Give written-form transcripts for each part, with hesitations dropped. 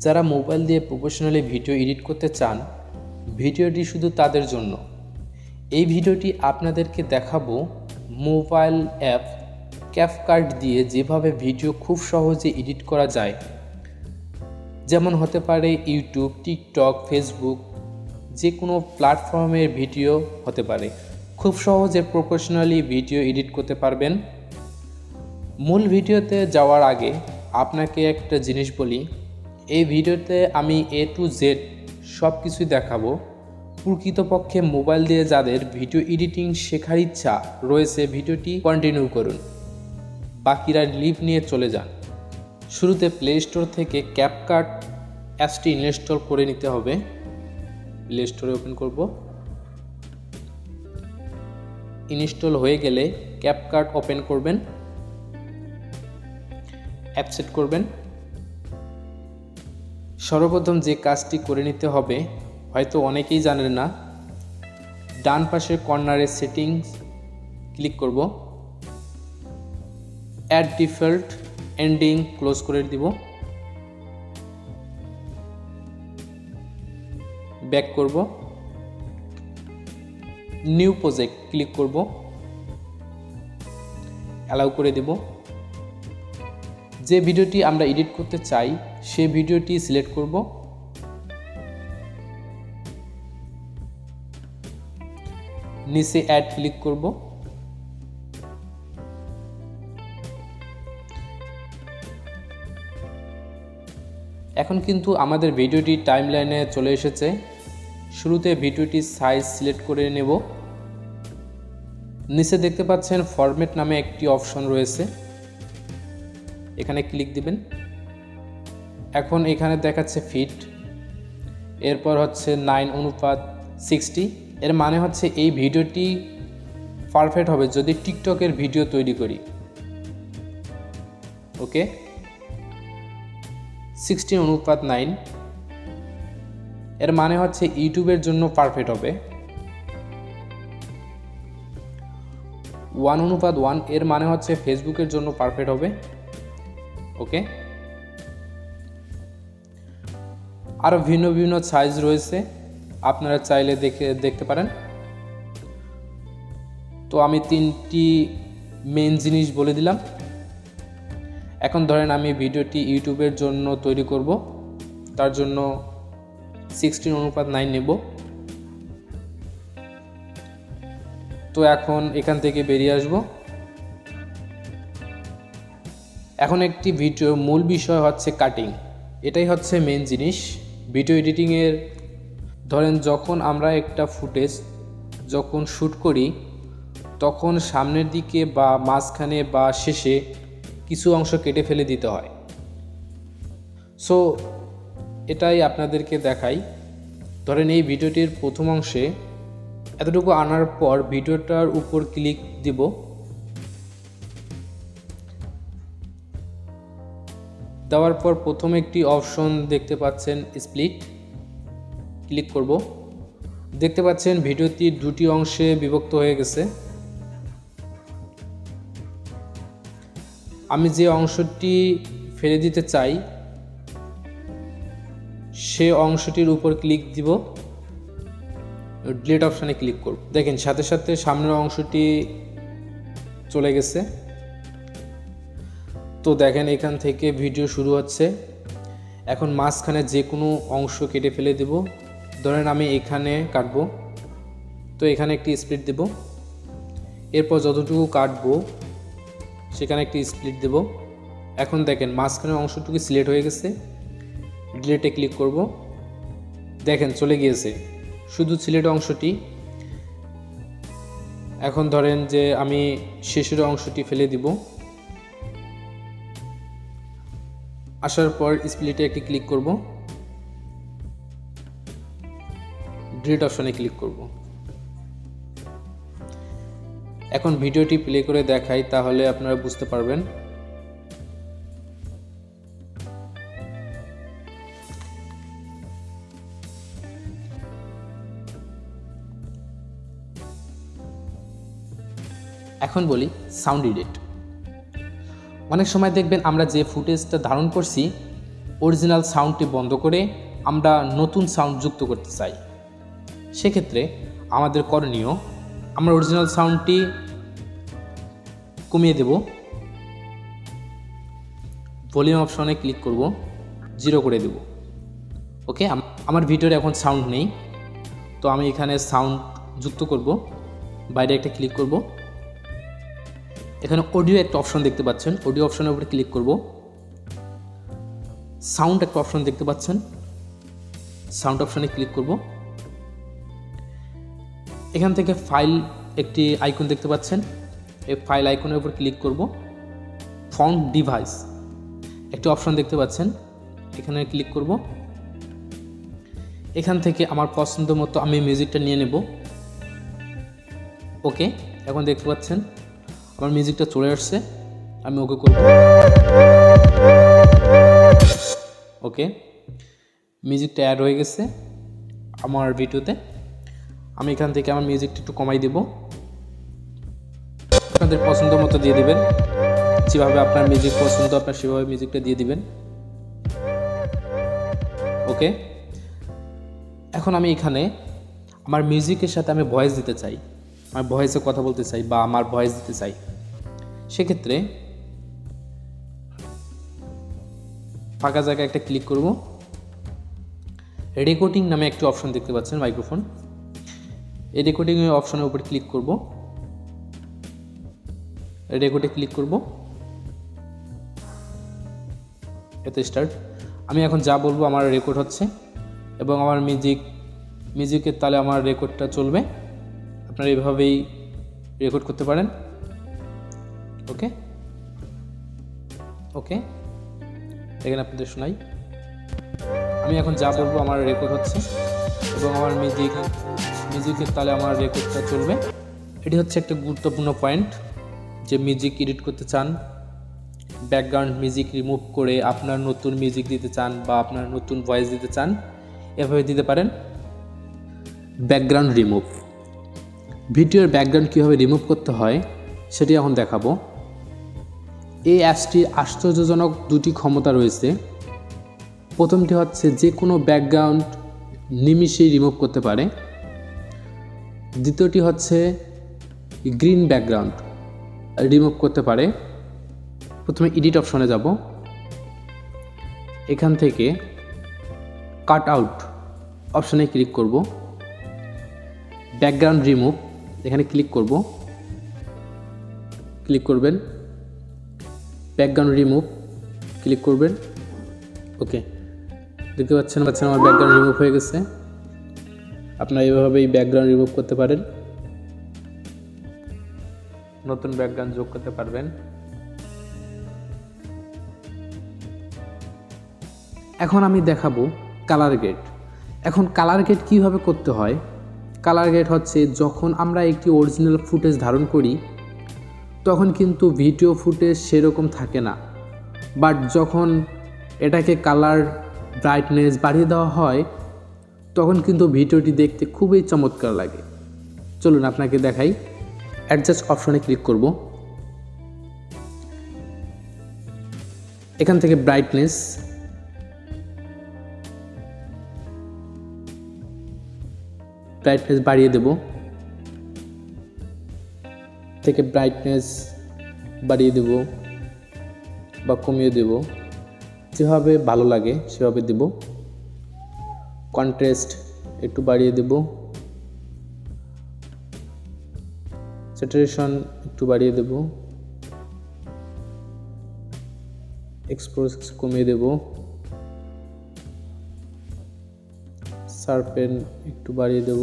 যারা মোবাইল দিয়ে professionally video edit করতে চান, ভিডিওটি শুধু তাদের জন্য। এই ভিডিওটি আপনাদেরকে দেখাবো মোবাইল অ্যাপ ক্যাপকাট দিয়ে যেভাবে ভিডিও খুব সহজে এডিট করা যায়। যেমন হতে পারে ইউটিউব, টিকটক, ফেসবুক, যে কোনো প্ল্যাটফর্মের ভিডিও হতে পারে। খুব সহজে প্রফেশনালি ভিডিও এডিট করতে পারবেন। মূল ভিডিওতে যাওয়ার আগে আপনাকে একটা জিনিস বলি, এই ভিডিওতে আমি A to Z সব কিছুই দেখাবো। প্রকৃতপক্ষে মোবাইল দিয়ে যাদের ভিডিও এডিটিং শেখার ইচ্ছা রয়েছে, ভিডিওটি কন্টিনিউ করুন, বাকিরা লিভ নিয়ে চলে যান। শুরুতে প্লে স্টোর থেকে ক্যাপকাট অ্যাপসটি ইনস্টল করে নিতে হবে। প্লে স্টোরে ওপেন করব। ইনস্টল হয়ে গেলে ক্যাপকাট ওপেন করবেন, অ্যাপ সেট করবেন। সর্বপ্রথম যে কাজটি করে নিতে হবে, হয়তো অনেকেই জানেন না, ডান পাশের কর্নারে সেটিংস ক্লিক করব, অ্যাড ডিফল্ট এন্ডিং ক্লোজ করে দিব, ব্যাক করব, নিউ প্রজেক্ট ক্লিক করব, অ্যালাউ করে দেব। যে ভিডিওটি আমরা এডিট করতে চাই সেই ভিডিওটি সিলেক্ট করব, নিচে অ্যাড ক্লিক করব, এখন কিন্তু আমাদের ভিডিওটি টাইমলাইনে চলে এসেছে। শুরুতে ভিডিওটির সাইজ সিলেক্ট করে নেব। নিচে দেখতে পাচ্ছেন ফরম্যাট নামে একটি অপশন রয়েছে, এখানে ক্লিক দিবেন। এখন এখানে দেখাচ্ছে ফিট, এরপর হচ্ছে 9:60। এর মানে হচ্ছে এই ভিডিওটি পারফেক্ট হবে যদি টিকটকের ভিডিও তৈরি করি। ওকে, 16:9 এর মানে হচ্ছে ইউটিউবের জন্য পারফেক্ট হবে। 1:1 এর মানে হচ্ছে ফেসবুকের জন্য পারফেক্ট হবে। ওকে, আরও ভিন্ন ভিন্ন সাইজ রয়েছে, আপনারা চাইলে দেখতে পারেন। তো আমি 3টি মেন জিনিস বলে দিলাম। এখন ধরেন আমি ভিডিওটি ইউটিউবের জন্য তৈরি করব, তার জন্য 16:9 নেব। তো এখন এখান থেকে বেরিয়ে আসব। এখন একটি ভিডিওর মূল বিষয় হচ্ছে কাটিং, এটাই হচ্ছে মেন জিনিস ভিডিও এডিটিংয়ের। ধরেন যখন আমরা একটা ফুটেজ যখন শ্যুট করি, তখন সামনের দিকে বা মাঝখানে বা শেষে কিছু অংশ কেটে ফেলে দিতে হয়। সো এটাই আপনাদেরকে দেখাই। ধরেন এই ভিডিওটির প্রথম অংশে এতটুকু আনার পর ভিডিওটার উপর ক্লিক দিব, দেওয়ার পর প্রথম একটি অপশন দেখতে পাচ্ছেন স্প্লিট, ক্লিক করব। দেখতে পাচ্ছেন ভিডিওটি 2টি অংশে বিভক্ত হয়ে গেছে। আমি যে অংশটি ফেলে দিতে চাই সে অংশটির উপর ক্লিক দিব, ডিলিট অপশানে ক্লিক করব। দেখেন সাথে সাথে সামনের অংশটি চলে গেছে। তো দেখেন এখান থেকে ভিডিও শুরু হচ্ছে। এখন মাঝখানে যে কোনো অংশ কেটে ফেলে দেব। ধরেন আমি এখানে কাটবো, তো এখানে একটি স্প্লিট দেব। এরপর যতটুকু কাটবো সেখানে একটি স্প্লিট দেব। এখন দেখেন মাঝখানের অংশটুকু সিলেক্ট হয়ে গেছে, ডিলিটে ক্লিক করব। দেখেন চলে গিয়েছে শুধু সিলেক্ট অংশটি। এখন ধরেন যে আমি শেষের অংশটি ফেলে দিব। আসার পর স্প্লিটে একটি ক্লিক করব, ডিলিট অপশনে ক্লিক করব। এখন ভিডিওটি প্লে করে দেখাই, তাহলে আপনারা বুঝতে পারবেন। এখন বলি সাউন্ড এডিট। অনেক সময় দেখবেন আমরা যে ফুটেজটা ধারণ করছি অরিজিনাল সাউন্ডটি বন্ধ করে আমরা নতুন সাউন্ড যুক্ত করতে চাই, সেক্ষেত্রে আমাদের করণীয়, আমরা অরিজিনাল সাউন্ডটি কমিয়ে দেব, ভলিউম অপশনে ক্লিক করব, 0 করে দেব। ওকে, আমার ভিডিওর এখন সাউন্ড নেই, তো আমি এখানে সাউন্ড যুক্ত করব, বাইরে একটা ক্লিক করব, এখানে অডিও একটা অপশন দেখতে পাচ্ছেন, অডিও অপশনের উপরে ক্লিক করব, সাউন্ড একটা অপশন দেখতে পাচ্ছেন, সাউন্ড অপশনে ক্লিক করব, এখান থেকে ফাইল একটি আইকন দেখতে পাচ্ছেন, এই ফাইল আইকনের উপর ক্লিক করব, ফন্ট ডিভাইস একটি অপশন দেখতে পাচ্ছেন, এখানে ক্লিক করব, এখান থেকে আমার পছন্দ মতো আমি মিউজিকটা নিয়ে নেব। ওকে, এখন দেখতে পাচ্ছেন আমার মিউজিকটা চলে আসছে, আমি ওকে করব। ওকে, মিউজিকটা অ্যাড হয়ে গেছে আমার ভিডিওতে। আমি এখান থেকে আমার মিউজিকটা একটু কমাই দেব, আপনাদের পছন্দ মতো দিয়ে দিবেন, যেভাবে আপনার মিউজিক পছন্দ আপনার সেভাবে মিউজিকটা দিয়ে দিবেন। ওকে, এখন আমি এখানে আমার মিউজিকের সাথে আমি ভয়েস দিতে চাই, আমার ভয়েসে কথা বলতে চাই বা আমার ভয়েস দিতে চাই, সেক্ষেত্রে ফাঁকা জায়গায় একটা ক্লিক করব, রেকর্ডিং নামে একটি অপশন দেখতে পাচ্ছেন, মাইক্রোফোন, এই রেকর্ডিং অপশনের উপর ক্লিক করব, রেকর্ডে ক্লিক করব, এতে স্টার্ট। আমি এখন যা বলবো আমার রেকর্ড হচ্ছে এবং আমার মিউজিকের তালে আমার রেকর্ডটা চলবে। আপনারা এভাবেই রেকর্ড করতে পারেন। ওকে ওকে, এখানে আপনাদের শোনাই, আমি এখন যা বলবো আমার রেকর্ড হচ্ছে এবং আমার মিউজিকের তালে আমার রেকর্ডটা চলবে। এটি হচ্ছে একটা গুরুত্বপূর্ণ পয়েন্ট, যে মিউজিক এডিট করতে চান, ব্যাকগ্রাউন্ড মিউজিক রিমুভ করে আপনার নতুন মিউজিক দিতে চান বা আপনার নতুন ভয়েস দিতে চান, এভাবে দিতে পারেন। ব্যাকগ্রাউন্ড রিমুভ, ভিডিওর ব্যাকগ্রাউন্ড কীভাবে রিমুভ করতে হয় সেটি এখন দেখাবো। এই অ্যাপসটির আশ্চর্যজনক দুটি ক্ষমতা রয়েছে। প্রথমটি হচ্ছে যে কোনো ব্যাকগ্রাউন্ড নিমিষেই রিমুভ করতে পারে। দ্বিতীয়টি হচ্ছে গ্রিন ব্যাকগ্রাউন্ড রিমুভ করতে পারে। প্রথমে এডিট অপশনে যাব, এখান থেকে কাট আউট অপশনে ক্লিক করব, ব্যাকগ্রাউন্ড রিমুভ এখানে ক্লিক করব, ক্লিক করবেন, ব্যাকগ্রাউন্ড রিমুভ ক্লিক করবেন। ওকে, দেখতে পাচ্ছেন আমার ব্যাকগ্রাউন্ড রিমুভ হয়ে গেছে। আপনারা এইভাবেই ব্যাকগ্রাউন্ড রিমুভ করতে পারেন, নতুন ব্যাকগ্রাউন্ড যোগ করতে পারবেন। এখন আমি দেখাবো কালার গ্রেড। এখন কালার গ্রেড কীভাবে করতে হয়? কালার গ্রেড হচ্ছে যখন আমরা একটি অরিজিনাল ফুটেজ ধারণ করি তখন কিন্তু ভিডিও ফুটেজ সেরকম থাকে না, বাট যখন এটাকে কালার ব্রাইটনেস বাড়িয়ে দেওয়া হয় তখন কিন্তু ভিডিওটি দেখতে খুবই চমৎকার লাগে। চলুন আপনাকে দেখাই। অ্যাডজাস্ট অপশনে ক্লিক করব, এখান থেকে ব্রাইটনেস বাড়িয়ে দেব, থেকে ব্রাইটনেস বাড়িয়ে দেব বা কমিয়ে দেব, যেভাবে ভালো লাগে সেভাবে দেব। কন্ট্রাস্ট একটু বাড়িয়ে দেব, স্যাচুরেশন একটু বাড়িয়ে দেব, এক্সপোজ কমিয়ে দেব, শার্পেন একটু বাড়িয়ে দেব।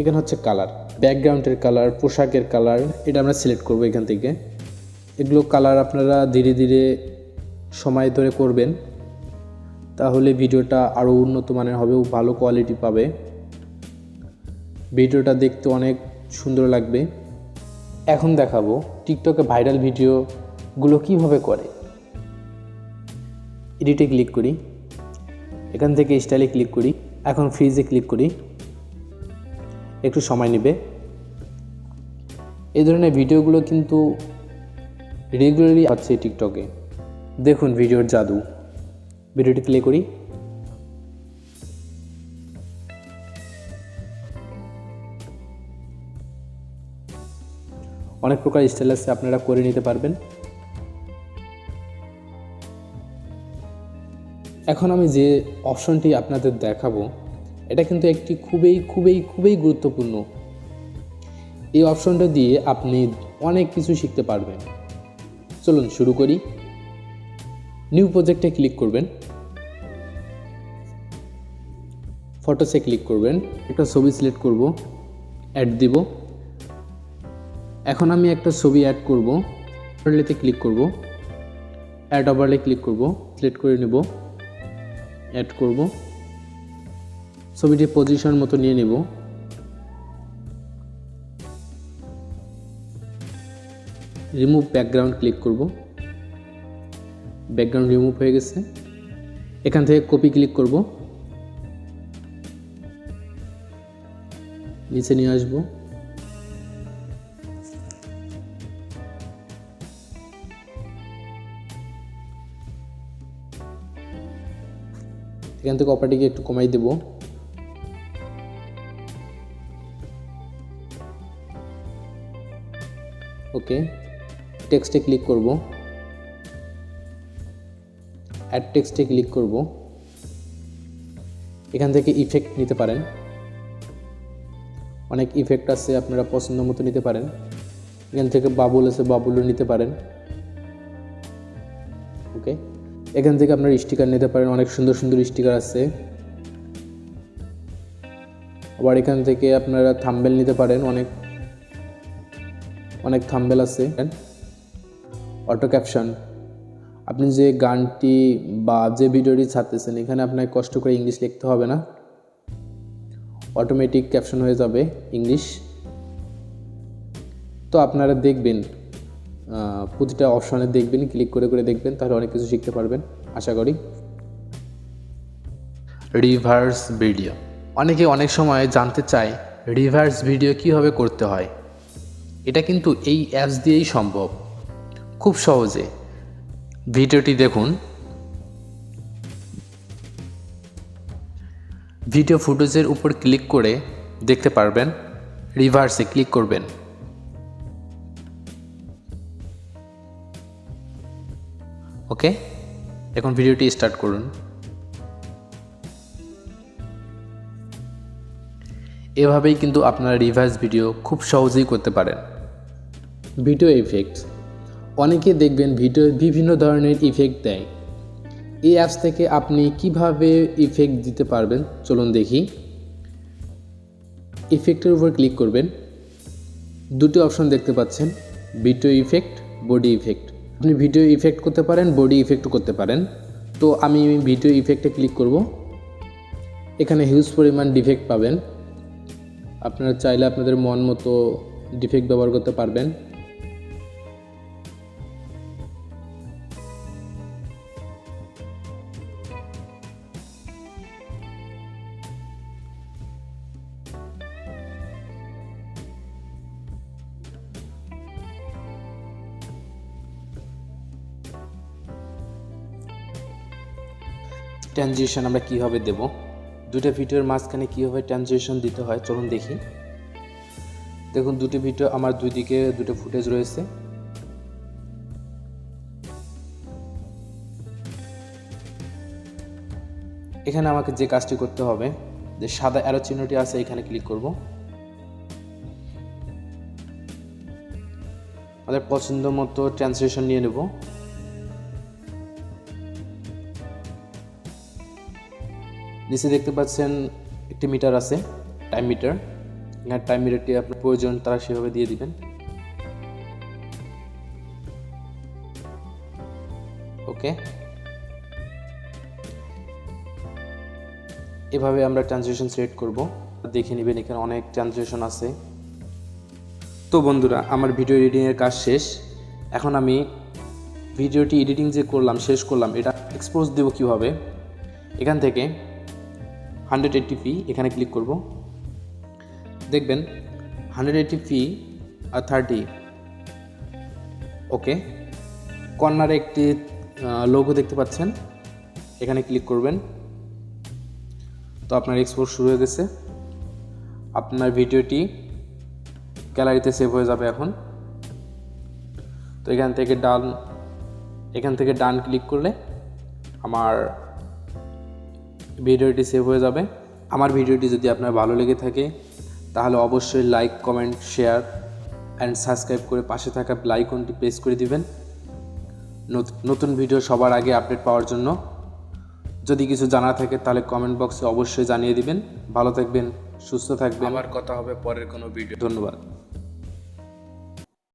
এখানে হচ্ছে কালার, ব্যাকগ্রাউন্ডের কালার, পোশাকের কালার, এটা আমরা সিলেক্ট করব এখান থেকে। এগুলো কালার আপনারা ধীরে ধীরে সময় ধরে করবেন, তাহলে ভিডিওটা আরও উন্নত মানের হবে, ভালো কোয়ালিটি পাবে, ভিডিওটা দেখতে অনেক সুন্দর লাগবে। এখন দেখাবো টিকটকে ভাইরাল ভিডিওগুলো কিভাবে করে। এডিটে ক্লিক করি, এখান থেকে স্টাইলে ক্লিক করি, এখন ফ্রিজে ক্লিক করি, একটু সময় নেবে। এই ধরনের ভিডিওগুলো কিন্তু রেগুলারলি আছে টিকটকে, দেখুন ভিডিওর জাদু। ভিডিওটি প্লে করি। অনেক প্রকার স্টাইল আছে, আপনারা করে নিতে পারবেন। এখন আমি যে অপশনটি আপনাদের দেখাবো এটা কিন্তু একটি খুবই গুরুত্বপূর্ণ। এই অপশনটা দিয়ে আপনি অনেক কিছু শিখতে পারবেন। চলুন শুরু করি। নিউ প্রজেক্টে ক্লিক করবেন, ফটোসে ক্লিক করবেন, একটা ছবি সিলেক্ট করব, অ্যাড দিব। এখন আমি একটা ছবি অ্যাড করব, ওভারলেতে ক্লিক করব, অ্যাড ওভারলে ক্লিক করব, সিলেক্ট করে নেব, অ্যাড করব, ছবিটি পজিশন মতো নিয়ে নেব। রিমুভ ব্যাকগ্রাউন্ড ক্লিক করব, ব্যাকগ্রাউন্ড রিমুভ হয়ে গেছে। এখান থেকে কপি ক্লিক করব, নিচে নিয়ে আসব, এখান থেকে অপারেটিকে একটু কমাই দেব। ওকে, টেক্সটে ক্লিক করব, অ্যাড টেক্সটে ক্লিক করব। এখান থেকে ইফেক্ট নিতে পারেন, অনেক ইফেক্ট আছে, আপনারা পছন্দ মতো নিতে পারেন। এখান থেকে বাবুল আছে, বাবুলও নিতে পারেন। ওকে, এখান থেকে আপনারা স্টিকার নিতে পারেন, অনেক সুন্দর স্টিকার আছে। আবার এখান থেকে আপনারা থাম্বনেল নিতে পারেন, অনেক থাম্বনেল আছে। অটো ক্যাপশন, আপনি যে গানটি বা যে ভিডিওটি ছাড়তেছেন এখানে আপনাকে কষ্ট করে ইংলিশ লিখতে হবে না, অটোমেটিক ক্যাপশন হয়ে যাবে ইংলিশ। তো আপনারা দেখবেন, প্রতিটা অপশনে দেখবেন, ক্লিক করে দেখবেন, তাহলে অনেক কিছু শিখতে পারবেন আশা করি। রিভার্স ভিডিও, অনেকে অনেক সময় জানতে চায় রিভার্স ভিডিও কীভাবে করতে হয়। এটা কিন্তু এই অ্যাপস দিয়েই সম্ভব, খুব সহজে। ভিডিওটি দেখুন, ভিডিও ফুটেজের উপর ক্লিক করে দেখতে পারবেন, রিভার্সে ক্লিক করবেন। ওকে, এখন ভিডিওটি স্টার্ট করুন। এভাবেই কিন্তু আপনারা রিভার্স ভিডিও খুব সহজেই করতে পারেন। ভিডিও ইফেক্টস, অনেকে দেখবেন ভিডিও বিভিন্ন ধরনের ইফেক্ট দেয়। এই অ্যাপস থেকে আপনি কিভাবে ইফেক্ট দিতে পারবেন চলুন দেখি। ইফেক্টের উপর ক্লিক করবেন, দুটি অপশন দেখতে পাচ্ছেন, ভিডিও ইফেক্ট, বডি ইফেক্ট। আপনি ভিডিও ইফেক্ট করতে পারেন, বডি ইফেক্টও করতে পারেন। তো আমি ভিডিও ইফেক্টে ক্লিক করব। এখানে হিউজ পরিমাণ ডিফেক্ট পাবেন, আপনারা চাইলে আপনাদের মন মতো ডিফেক্ট ব্যবহার করতে পারবেন। ট্রানজিশন আমরা কীভাবে দেব, দুটো ভিডিওর মাঝখানে কীভাবে ট্রানজিশন দিতে হয় চলুন দেখি। দেখুন দুটি ভিডিও আমার দুই দিকে দুটো ফুটেজ রয়েছে। এখানে আমাকে যে কাজটি করতে হবে, যে সাদা অ্যারো চিহ্নটি আছে এখানে ক্লিক করব। আমাদের পছন্দ মতো ট্রানজিশন নিয়ে নেব। নিচে দেখতে পাচ্ছেন একটি মিটার আছে, টাইম মিটার। এখানে টাইম মিটারটি আপনার প্রয়োজন তারা সেভাবে দিয়ে দিবেন। ওকে, এভাবে আমরা ট্রানজিশন সিলেক্ট করব। দেখে নেবেন এখানে অনেক ট্রানজিশন আছে। তো বন্ধুরা, আমার ভিডিও এডিটিংয়ের কাজ শেষ। এখন আমি ভিডিওটি এডিটিং যে করলাম, শেষ করলাম, এটা এক্সপোজ দেব কিভাবে। এখান থেকে 180p এখানে ক্লিক করব। দেখবেন 180p আর 30। ওকে, কর্নারে একটি লোগো দেখতে পাচ্ছেন, এখানে ক্লিক করবেন। তো আপনার এক্সপোর্ট শুরু হয়ে গেছে। আপনার ভিডিওটি গ্যালারিতে সেভ হয়ে যাবে এখন। তো এখান থেকে ডান ক্লিক করলে আমার ভিডিওটি সেভ হয়ে যাবে। আমার ভিডিওটি যদি আপনার ভালো লেগে থাকে তাহলে অবশ্যই like, comment, share and subscribe করে পাশে থাকা বেল আইকনটি প্রেস করে দিবেন নতুন ভিডিও সবার আগে আপডেট পাওয়ার জন্য। যদি কিছু জানা থাকে তাহলে কমেন্ট বক্সে অবশ্যই জানিয়ে দিবেন। ভালো থাকবেন, সুস্থ থাকবেন। আবার কথা হবে পরের কোনো ভিডিও। ধন্যবাদ।